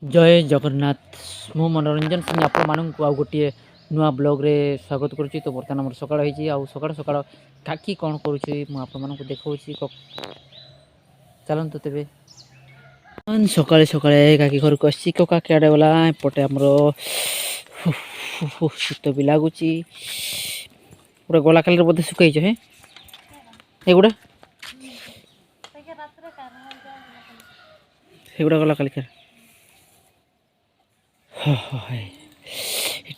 जय जगन्नाथ मु मनोरंजन सिंह आपको आउ गोटे नुआ ब्लॉग रे स्वागत करुच्ची। तो बर्तमान आम सकाळ हो सकाळ सकाळ काकी कौन करुच्ची मुझे देखा चलतु तेरे सकाळे सकाळे काकी घर को आसी काकी आड़े गला एपटे आमर शीत भी लगुच पूरा गला कलर बोधे सुखई हे एगुड़ा गला कालिका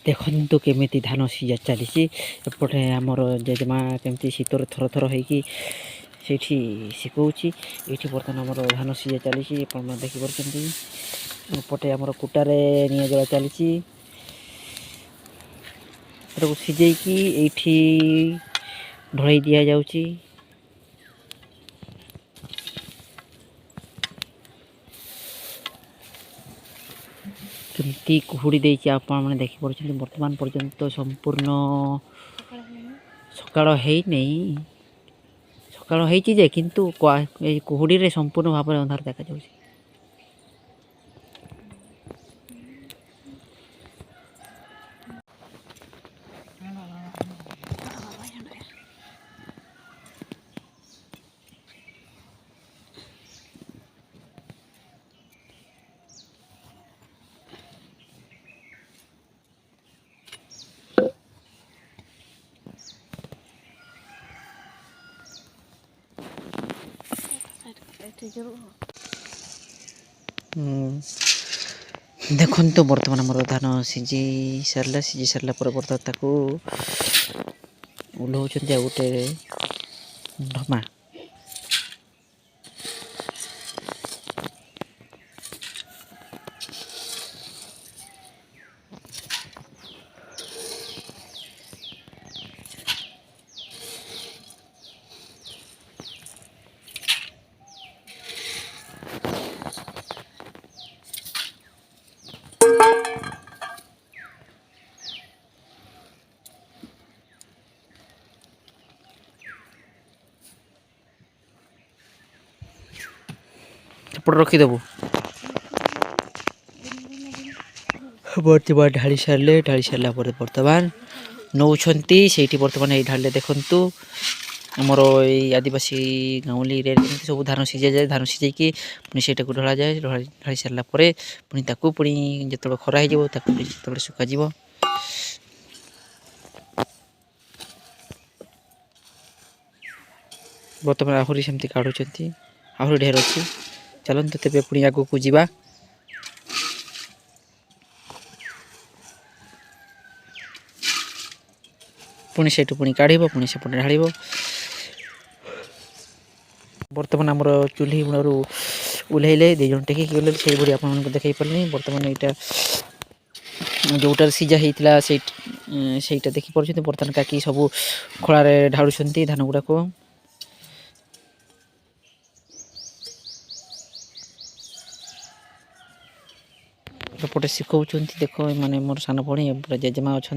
देखु केमी धान सीजा चली एपटे आमर जेजेमा केमती शीतर थर थर हो शिखुची ये बर्तमान आम धान सीजा चली देखिपे एपटे आमर कुटारे निआ जला चली सीझेकी ये ढल दि जाऊँगी। केमती कुहुड़ी देती आपने देखिपे बर्तमान पर्यंत संपूर्ण सकाळ नहीं सकाळ हो किंतु कुहुड़ी रे संपूर्ण भाव में अंधार देखा जाऊँगी। देखो तो बर्तमान आम धान सीझी सारा पर बर्तमान ओह्लाउं गोटे ढमा रखीदेबू बर्तमान ढाली सारा बर्तमान नौकरी से बर्तमान ये ढाले देखु आमर ये आदिवासी गाँवली सब धान सीझा जाए धान सीझे पुणी से ढला जाए ढाई सारापर पुणी पुणी जो खरा हो सुखा बर्तमान आहरी सेमती काढ़ुं आहरी ढेर अच्छी चलते तेज पुणी आग को जीवा पुणी से पुणी काढ़ पुणी से ढाल बर्तमान आमर चूल्ही गुणरू ओह्लैले दीज टेक गले से भाई आप देखी पारे बर्तमान यहाँ जोटार सीझा होता से देखिपे बर्तमान काकी सब खड़ा ढालुं धान गुड़ाक पटे शिखौं देख माने मोर सान भणी पूरा जेजेमा अच्छा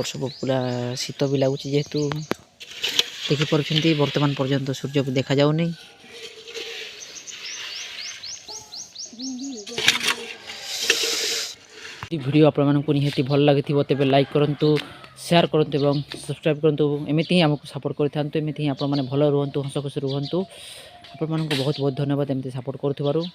सब पूरा शीत भी लगुच जेहेतु देखिपे बर्तमान पर्यंत सूर्य को देखा जाऊनी। वीडियो आप निहाती भल लगी तेज लाइक करूँ शेयर करूँ और सब्सक्राइब करूँ एमती ही आमको सपोर्ट करें एमती ही आप भल रुहतु हस खुशी रुहतु आप बहुत बहुत धन्यवाद एमती सपोर्ट करूँ।